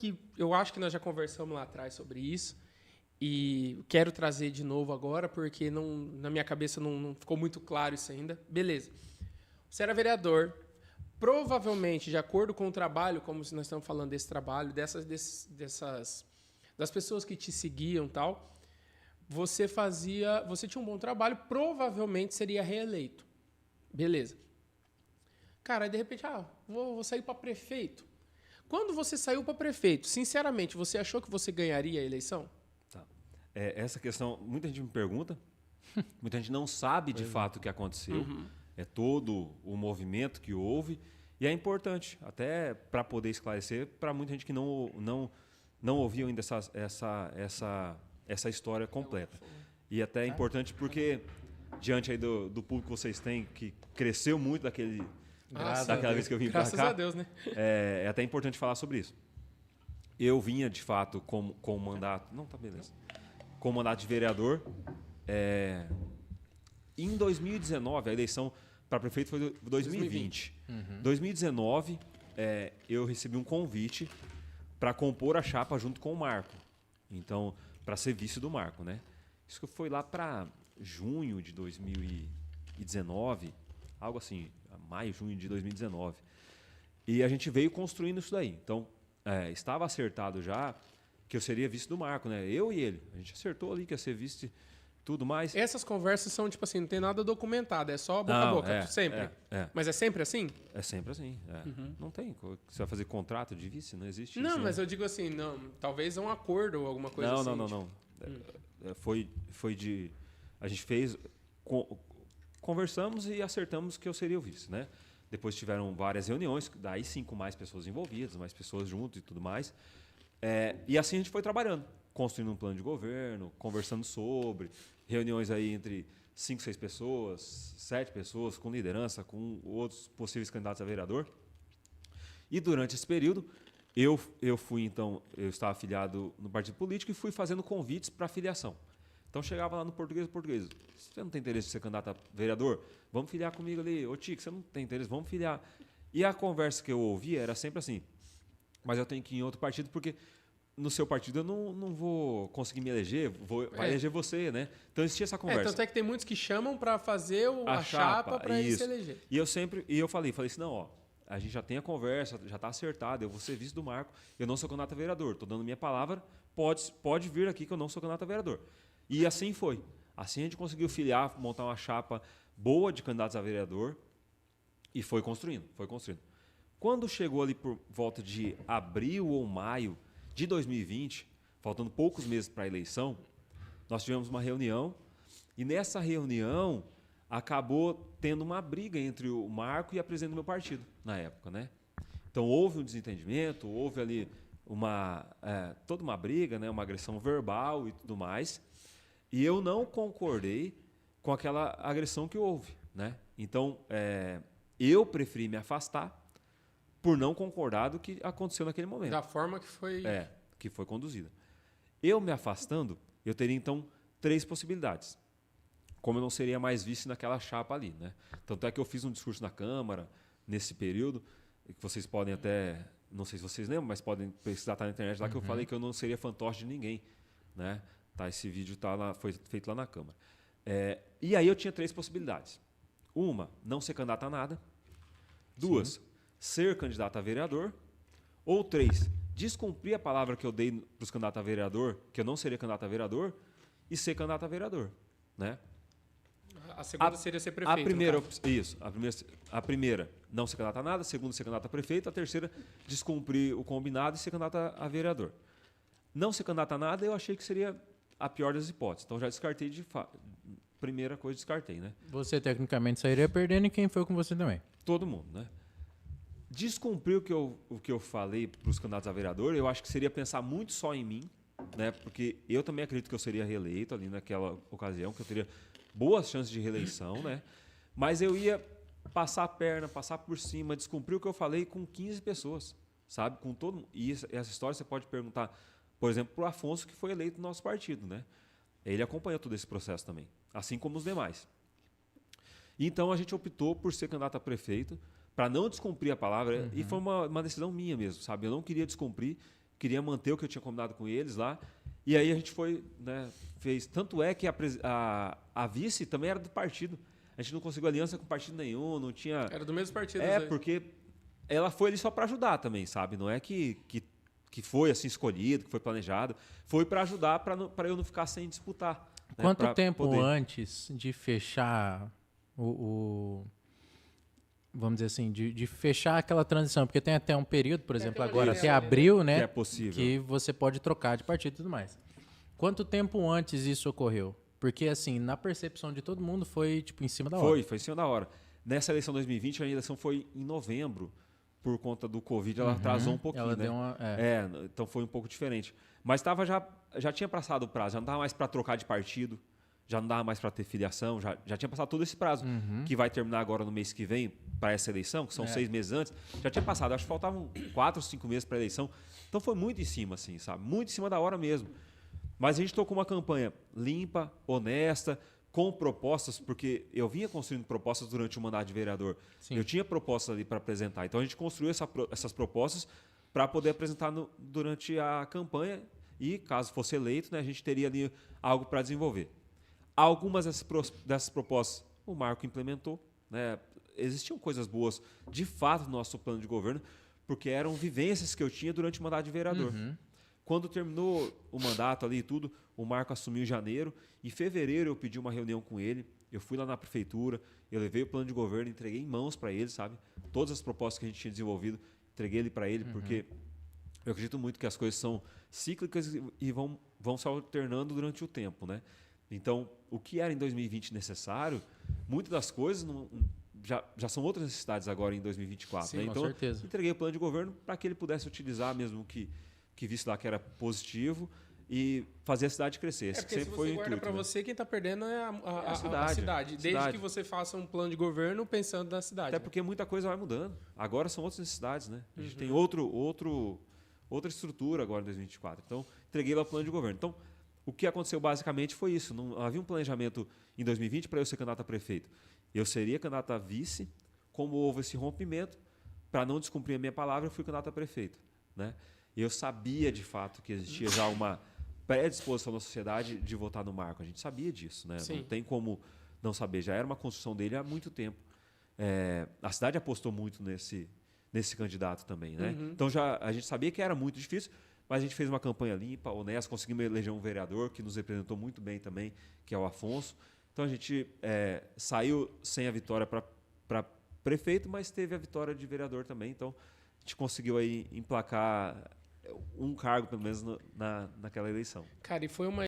que eu acho que nós já conversamos lá atrás sobre isso e quero trazer de novo agora porque na minha cabeça não ficou muito claro isso ainda. Beleza. Você era vereador, provavelmente, de acordo com o trabalho, como nós estamos falando desse trabalho, das pessoas que te seguiam e tal, você tinha um bom trabalho, provavelmente seria reeleito. Beleza. Cara, aí de repente, vou sair para prefeito. Quando você saiu para prefeito, sinceramente, você achou que você ganharia a eleição? Tá. Essa questão, muita gente me pergunta, muita gente não sabe de fato o que aconteceu, é todo o movimento que houve, e é importante, até para poder esclarecer, para muita gente que não ouviu ainda essa história completa. E até é importante porque, diante aí do público que vocês têm, que cresceu muito daquela vez que eu vim para cá. Graças a Deus, né? É até importante falar sobre isso. Eu vinha, de fato, com mandato... Não, tá beleza. Com mandato de vereador. Em 2019, a eleição para prefeito foi 2020. 2019, eu recebi um convite para compor a chapa junto com o Marco. Então, para ser vice do Marco, né? Isso foi lá para junho de 2019, algo assim, maio, junho de 2019. E a gente veio construindo isso daí. Então, estava acertado já que eu seria vice do Marco, né? Eu e ele. A gente acertou ali que ia ser vice, tudo mais. Essas conversas são, tipo assim, não tem nada documentado, é só boca a boca, sempre. Mas é sempre assim? É sempre assim. Não tem. Você vai fazer contrato de vice? Não existe isso. Não, mas eu digo assim, talvez um acordo ou alguma coisa assim. Não. Foi de... A gente fez... Conversamos e acertamos que eu seria o vice, né? Depois tiveram várias reuniões, daí sim com mais pessoas envolvidas, mais pessoas junto e tudo mais. E assim a gente foi trabalhando, construindo um plano de governo, conversando sobre, reuniões aí entre 5, 6 pessoas, 7 pessoas, com liderança, com outros possíveis candidatos a vereador. E durante esse período, eu estava afiliado no partido político e fui fazendo convites para filiação. Então chegava lá no português, você não tem interesse de ser candidato a vereador? Vamos filiar comigo ali. Ô Tico, você não tem interesse? Vamos filiar. E a conversa que eu ouvia era sempre assim, mas eu tenho que ir em outro partido porque no seu partido eu não vou conseguir me eleger, vai eleger você, né? Então existia essa conversa. Tanto é que tem muitos que chamam para fazer a chapa para ele se eleger. E eu falei assim, não, a gente já tem a conversa, já está acertado, eu vou ser vice do Marco, eu não sou candidato a vereador, estou dando minha palavra, pode vir aqui que eu não sou candidato a vereador. E assim foi. Assim a gente conseguiu filiar, montar uma chapa boa de candidatos a vereador e foi construindo. Quando chegou ali por volta de abril ou maio de 2020, faltando poucos meses para a eleição, nós tivemos uma reunião e nessa reunião acabou tendo uma briga entre o Marco e a presidente do meu partido, na época, né? Então houve um desentendimento, houve ali toda uma briga, né? Uma agressão verbal e tudo mais. E eu não concordei com aquela agressão que houve, né? Então, eu preferi me afastar por não concordar do que aconteceu naquele momento. Da forma que foi... que foi conduzida. Eu me afastando, eu teria, então, 3 possibilidades. Como eu não seria mais vice naquela chapa ali, né? Tanto é que eu fiz um discurso na Câmara, nesse período, que vocês podem até... Não sei se vocês lembram, mas podem pesquisar, tá na internet lá, que eu falei que eu não seria fantoche de ninguém, né? Esse vídeo foi feito lá na Câmara. E aí eu tinha 3 possibilidades. Uma, não ser candidato a nada. 2, ser candidato a vereador. Ou 3, descumprir a palavra que eu dei para os candidatos a vereador, que eu não seria candidato a vereador, e ser candidato a vereador, né? A segunda seria ser prefeito. A primeira, não ser candidato a nada. A segunda, ser candidato a prefeito. A terceira, descumprir o combinado e ser candidato a vereador. Não ser candidato a nada, eu achei que seria a pior das hipóteses. Então já descartei primeira coisa, descartei, né? Você tecnicamente sairia perdendo e quem foi com você também? Todo mundo, né? Descumprir o que eu falei para os candidatos a vereador, eu acho que seria pensar muito só em mim, né? Porque eu também acredito que eu seria reeleito ali naquela ocasião, que eu teria boas chances de reeleição, né? Mas eu ia passar a perna, passar por cima, descumprir o que eu falei com 15 pessoas, sabe? Com todo mundo. E essa história você pode perguntar, por exemplo, para o Afonso, que foi eleito no nosso partido, né? Ele acompanhou todo esse processo também, assim como os demais. Então a gente optou por ser candidato a prefeito, para não descumprir a palavra, e foi uma decisão minha mesmo, sabe? Eu não queria descumprir, queria manter o que eu tinha combinado com eles lá. E aí a gente foi, né, fez. Tanto é que a vice também era do partido. A gente não conseguiu aliança com partido nenhum, não tinha. Era do mesmo partido. Porque ela foi ali só para ajudar também, sabe? Não é que foi assim escolhido, que foi planejado. Foi para ajudar, para eu não ficar sem disputar. Né? Quanto tempo antes de fechar vamos dizer assim, de fechar aquela transição? Porque tem até um período, por exemplo, agora até abril, né? Que é possível. Que você pode trocar de partido e tudo mais. Quanto tempo antes isso ocorreu? Porque, assim, na percepção de todo mundo foi, tipo, em cima da hora. Foi em cima da hora. Nessa eleição 2020, a eleição foi em novembro. Por conta do Covid, ela atrasou um pouquinho, ela né? deu uma, então foi um pouco diferente. Mas já tinha passado o prazo, já não dava mais para trocar de partido, já não dava mais para ter filiação, já tinha passado todo esse prazo, que vai terminar agora no mês que vem para essa eleição, que são 6 meses antes. Já tinha passado, acho que faltavam 4, 5 meses para a eleição. Então foi muito em cima, assim, sabe? Muito em cima da hora mesmo. Mas a gente tocou uma campanha limpa, honesta, com propostas, porque eu vinha construindo propostas durante o mandato de vereador. Sim. Eu tinha propostas ali para apresentar. Então a gente construiu essas propostas para poder apresentar durante a campanha e, caso fosse eleito, né, a gente teria ali algo para desenvolver. Algumas dessas propostas o Marco implementou. Né? Existiam coisas boas, de fato, no nosso plano de governo, porque eram vivências que eu tinha durante o mandato de vereador. Quando terminou o mandato ali e tudo, o Marco assumiu em janeiro. Em fevereiro eu pedi uma reunião com ele. Eu fui lá na prefeitura, eu levei o plano de governo, entreguei em mãos para ele, sabe? Todas as propostas que a gente tinha desenvolvido, entreguei ele para ele, porque eu acredito muito que as coisas são cíclicas e vão se alternando durante o tempo, né? Então, o que era em 2020 necessário, muitas das coisas já são outras necessidades agora em 2024. Sim, né? com Então, certeza. entreguei o plano de governo para que ele pudesse utilizar mesmo que visse lá que era positivo e fazer a cidade crescer. Esse porque sempre se foi você o guarda intuito, para né? você, quem está perdendo é a cidade. Desde que você faça um plano de governo pensando na cidade. Até porque muita coisa vai mudando. Agora são outras necessidades, né? A gente tem outra estrutura agora em 2024. Então, entreguei lá o plano de governo. Então, o que aconteceu basicamente foi isso. Não havia um planejamento em 2020 para eu ser candidato a prefeito. Eu seria candidato a vice, como houve esse rompimento, para não descumprir a minha palavra, eu fui candidato a prefeito, né? Eu sabia, de fato, que existia já uma predisposição da sociedade de votar no Marco. A gente sabia disso, né? Não tem como não saber. Já era uma construção dele há muito tempo. A cidade apostou muito nesse candidato também, né? Então a gente sabia que era muito difícil, mas a gente fez uma campanha limpa, honesta, conseguimos eleger um vereador que nos representou muito bem também, que é o Afonso. Então a gente saiu sem a vitória para prefeito, mas teve a vitória de vereador também. Então a gente conseguiu aí emplacar um cargo, pelo menos, naquela eleição. Cara, e foi uma